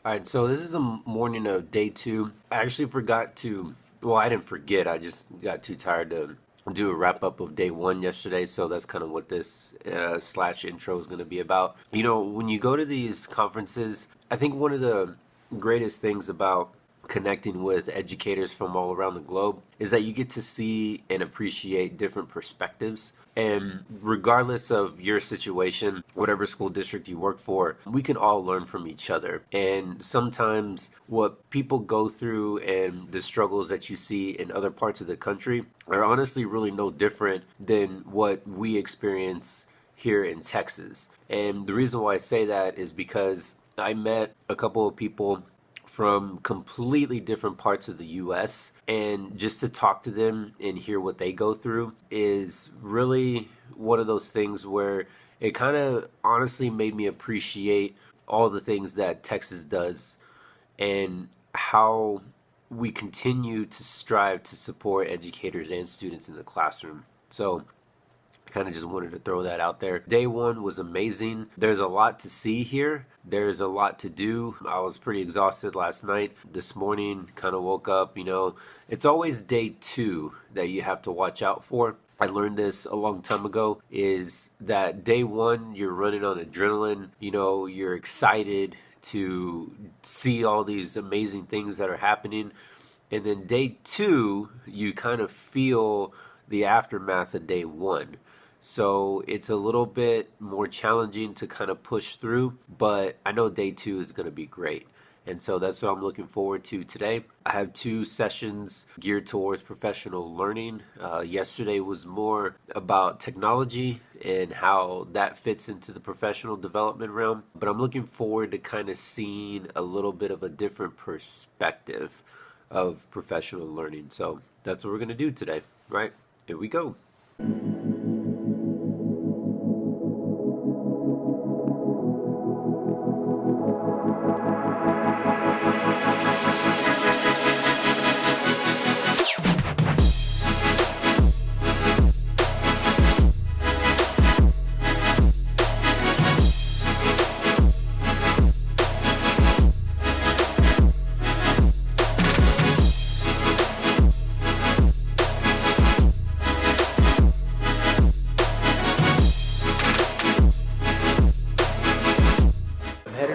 All right, so this is the morning of day two. I actually forgot to, well, I didn't forget. I just got too tired to do a wrap up of day one yesterday. So that's kind of what this slash intro is going to be about. When you go to these conferences, I think one of the greatest things about connecting with educators from all around the globe is that you get to see and appreciate different perspectives. And regardless of your situation, whatever school district you work for, we can all learn from each other. And sometimes what people go through and the struggles that you see in other parts of the country are honestly really no different than what we experience here in Texas. And the reason why I say that is because I met a couple of people from completely different parts of the US, and just to talk to them and hear what they go through is really one of those things where it kind of honestly made me appreciate all the things that Texas does and how we continue to strive to support educators and students in the classroom. So I kind of just wanted to throw that out there. Day one was amazing. There's a lot to see here. There's a lot to do. I was pretty exhausted last night. This morning, kind of woke up, It's always day two that you have to watch out for. I learned this a long time ago, is that day one, you're running on adrenaline. You're excited to see all these amazing things that are happening. And then day two, you kind of feel the aftermath of day one. So it's a little bit more challenging to kind of push through, but I know day two is going to be great. And so that's what I'm looking forward to today. I have two sessions geared towards professional learning. Yesterday was more about technology and how that fits into the professional development realm. But I'm looking forward to kind of seeing a little bit of a different perspective of professional learning. So that's what we're going to do today, right? Here we go.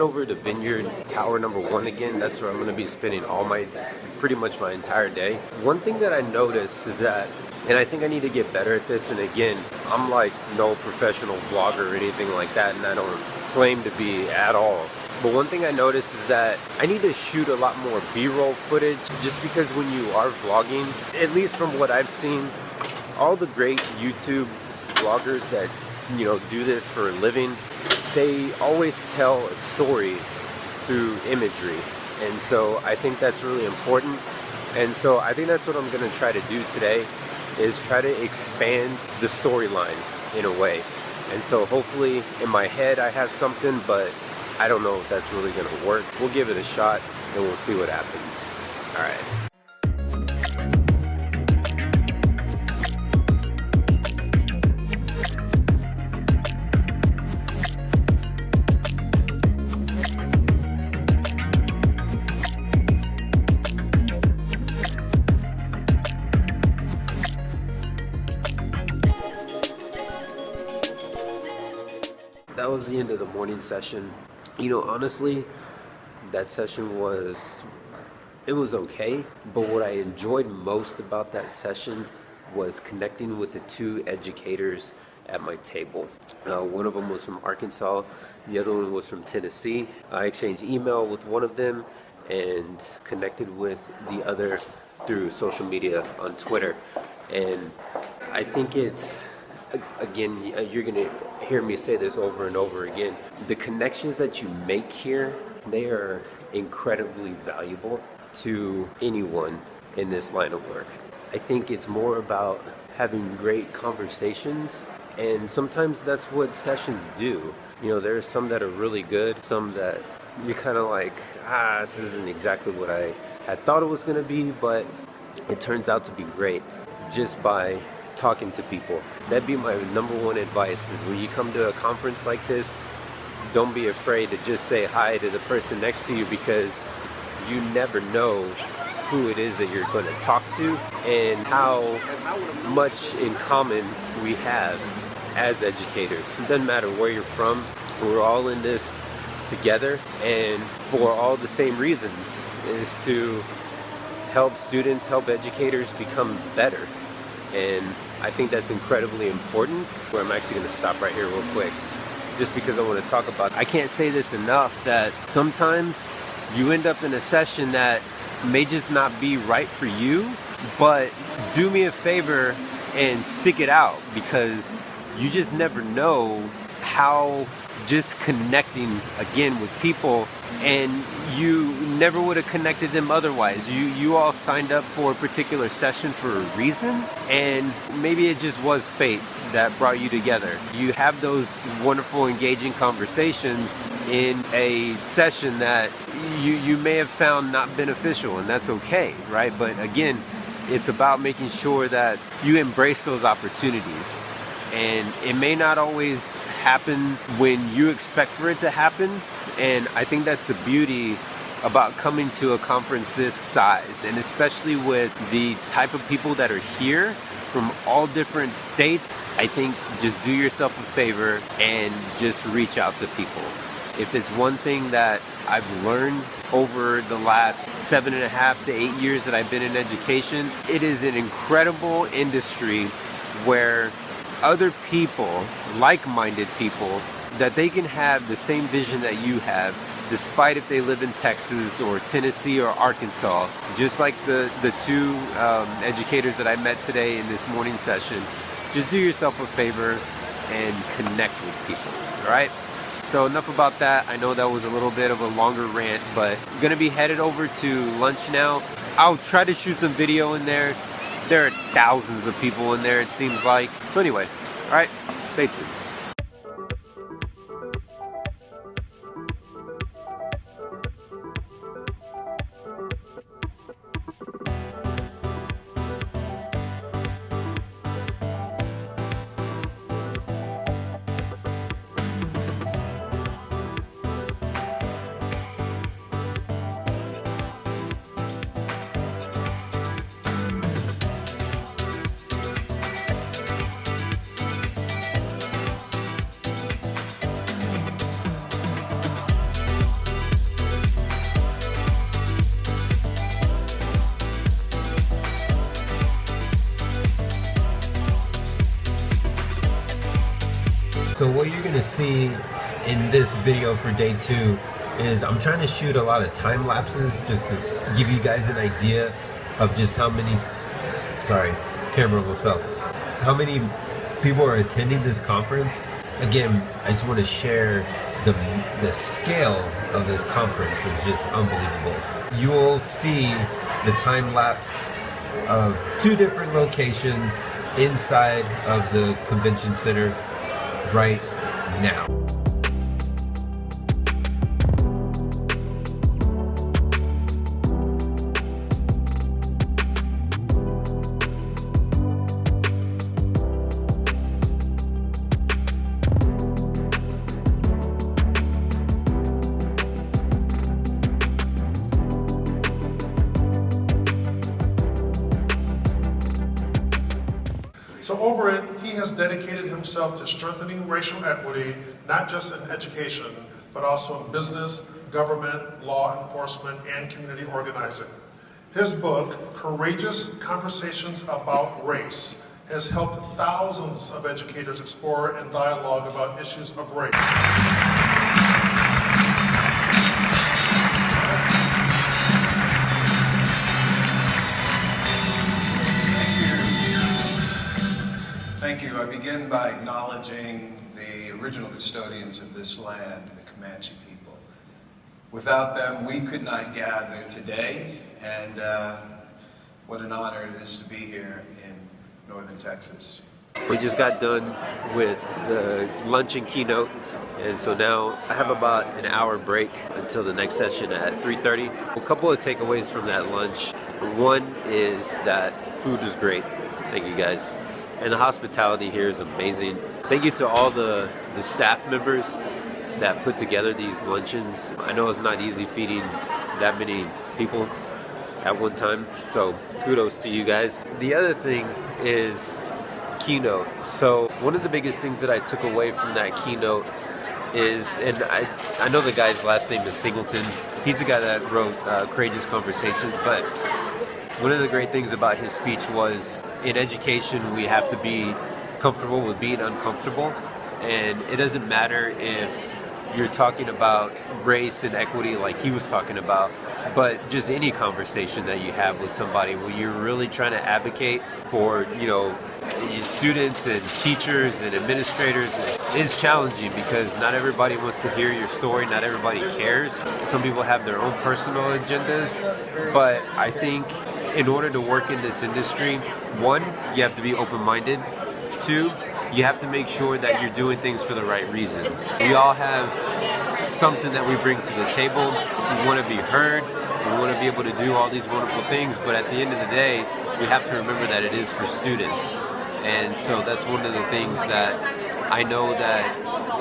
Over to Vineyard Tower number 1 again. That's where I'm going to be spending pretty much my entire day. One thing that I noticed is that, and I think I need to get better at this, and again, I'm like no professional vlogger or anything like that, and I don't claim to be at all. But one thing I noticed is that I need to shoot a lot more B-roll footage, just because when you are vlogging, at least from what I've seen, all the great YouTube vloggers that do this for a living, they always tell a story through imagery. And so I think that's really important. And so I think that's what I'm going to try to do today, is try to expand the storyline in a way. And so hopefully in my head I have something, but I don't know if that's really going to work. We'll give it a shot and we'll see what happens. All right. That was the end of the morning session. Honestly, that session was okay, but what I enjoyed most about that session was connecting with the two educators at my table. One of them was from Arkansas, the other one was from Tennessee. I exchanged email with one of them and connected with the other through social media on Twitter. And I think it's, again, you're going to hear me say this over and over again. The connections that you make here, they are incredibly valuable to anyone in this line of work. I think it's more about having great conversations, and sometimes that's what sessions do. There's some that are really good, some that you're kind of like, this isn't exactly what I had thought it was going to be, but it turns out to be great just by talking to people. That'd be my number one advice, is when you come to a conference like this, don't be afraid to just say hi to the person next to you, because you never know who it is that you're going to talk to and how much in common we have as educators. It doesn't matter where you're from, we're all in this together, and for all the same reasons, is to help students, help educators become better. And I think that's incredibly important. Where I'm actually going to stop right here real quick, just because I want to talk about it. I can't say this enough, that sometimes you end up in a session that may just not be right for you, but do me a favor and stick it out, because you just never know how just connecting again with people, and you never would have connected them otherwise. You all signed up for a particular session for a reason, and maybe it just was fate that brought you together. You have those wonderful, engaging conversations in a session that you may have found not beneficial, and that's okay, right? But again, it's about making sure that you embrace those opportunities. And it may not always happen when you expect for it to happen. And I think that's the beauty about coming to a conference this size, and especially with the type of people that are here from all different states. I think just do yourself a favor and just reach out to people. If it's one thing that I've learned over the last 7.5 to 8 years that I've been in education, it is an incredible industry where other people, like-minded people, that they can have the same vision that you have, despite if they live in Texas or Tennessee or Arkansas. Just like the two educators that I met today in this morning session. Just do yourself a favor and connect with people, all right? So enough about that. I know that was a little bit of a longer rant, but I'm gonna be headed over to lunch now. I'll try to shoot some video in there. There are thousands of people in there, it seems like. So anyway, all right, stay tuned. So what you're gonna see in this video for day 2 is I'm trying to shoot a lot of time lapses just to give you guys an idea of just how many, sorry, camera almost fell, how many people are attending this conference. Again, I just want to share the scale of this conference is just unbelievable. You will see the time lapse of 2 different locations inside of the convention center right now. So over it, he has dedicated himself to strengthening racial equity, not just in education, but also in business, government, law enforcement, and community organizing. His book, Courageous Conversations About Race, has helped thousands of educators explore and dialogue about issues of race. Thank you. I begin by acknowledging the original custodians of this land, the Comanche people. Without them, we could not gather today, and what an honor it is to be here in northern Texas. We just got done with the lunch and keynote, and so now I have about an hour break until the next session at 3:30. A couple of takeaways from that lunch. One is that food was great. Thank you guys. And the hospitality here is amazing. Thank you to all the staff members that put together these luncheons. I know it's not easy feeding that many people at one time, so kudos to you guys. The other thing is keynote. So one of the biggest things that I took away from that keynote is, and I know the guy's last name is Singleton. He's the guy that wrote Courageous Conversations, but one of the great things about his speech was, in education, we have to be comfortable with being uncomfortable. And it doesn't matter if you're talking about race and equity like he was talking about, but just any conversation that you have with somebody where you're really trying to advocate for, students and teachers and administrators. It's challenging because not everybody wants to hear your story, not everybody cares. Some people have their own personal agendas, but I think in order to work in this industry, one, you have to be open-minded. Two, you have to make sure that you're doing things for the right reasons. We all have something that we bring to the table. We want to be heard. We want to be able to do all these wonderful things, but at the end of the day, we have to remember that it is for students. And so that's one of the things that I know that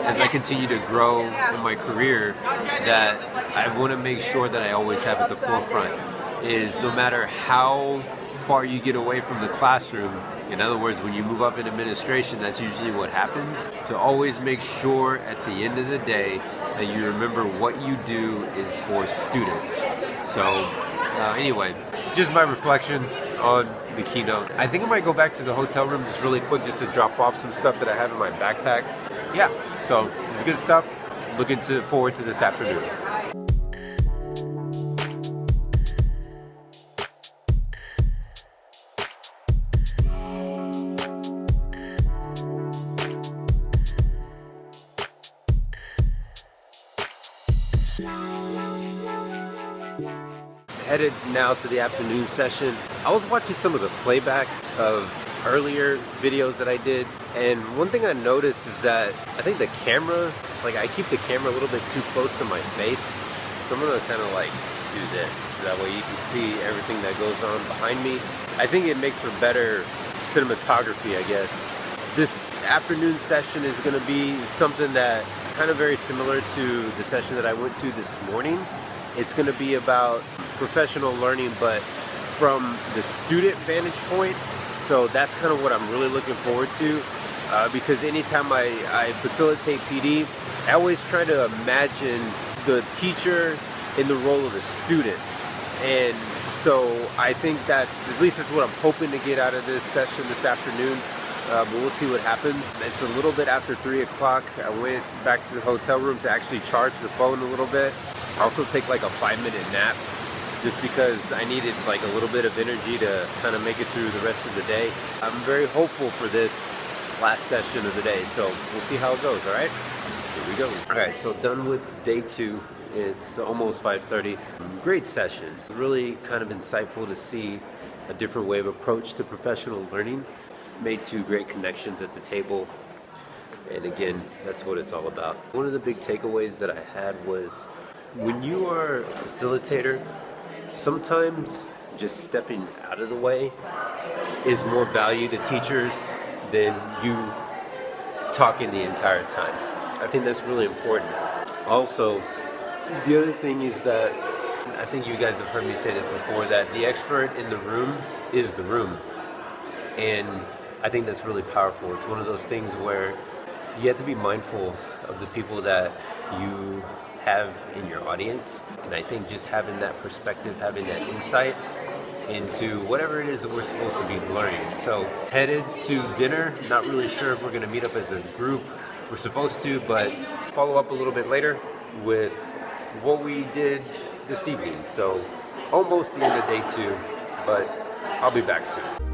as I continue to grow in my career, that I want to make sure that I always have at the forefront is no matter how far you get away from the classroom, in other words, when you move up in administration, that's usually what happens, to always make sure at the end of the day that you remember what you do is for students. So anyway, just my reflection on the keynote. I think I might go back to the hotel room just really quick just to drop off some stuff that I have in my backpack. Yeah, so it's good stuff. Looking forward to this afternoon. Headed now to the afternoon session. I was watching some of the playback of earlier videos that I did, and one thing I noticed is that I think the camera, I keep the camera a little bit too close to my face, so I'm gonna kind of do this, that way you can see everything that goes on behind me. I think it makes for better cinematography, I guess. This afternoon session is gonna be something that kind of very similar to the session that I went to this morning. It's going to be about professional learning, but from the student vantage point. So that's kind of what I'm really looking forward to, because anytime I facilitate PD, I always try to imagine the teacher in the role of the student. And so I think at least that's what I'm hoping to get out of this session this afternoon. But we'll see what happens. It's a little bit after 3 o'clock. I went back to the hotel room to actually charge the phone a little bit. I also take a 5-minute nap just because I needed a little bit of energy to kind of make it through the rest of the day. I'm very hopeful for this last session of the day, so we'll see how it goes, all right? Here we go. All right, so done with day 2. It's almost 5:30. Great session. Really kind of insightful to see a different way of approach to professional learning. Made 2 great connections at the table. And again, that's what it's all about. One of the big takeaways that I had was when you are a facilitator, sometimes just stepping out of the way is more value to teachers than you talking the entire time. I think that's really important. Also, the other thing is that, I think you guys have heard me say this before, that the expert in the room is the room. And I think that's really powerful. It's one of those things where you have to be mindful of the people that you have in your audience. And I think just having that perspective, having that insight into whatever it is that we're supposed to be learning. So headed to dinner, not really sure if we're going to meet up as a group. We're supposed to, but follow up a little bit later with what we did this evening. So almost the end of day 2, but I'll be back soon.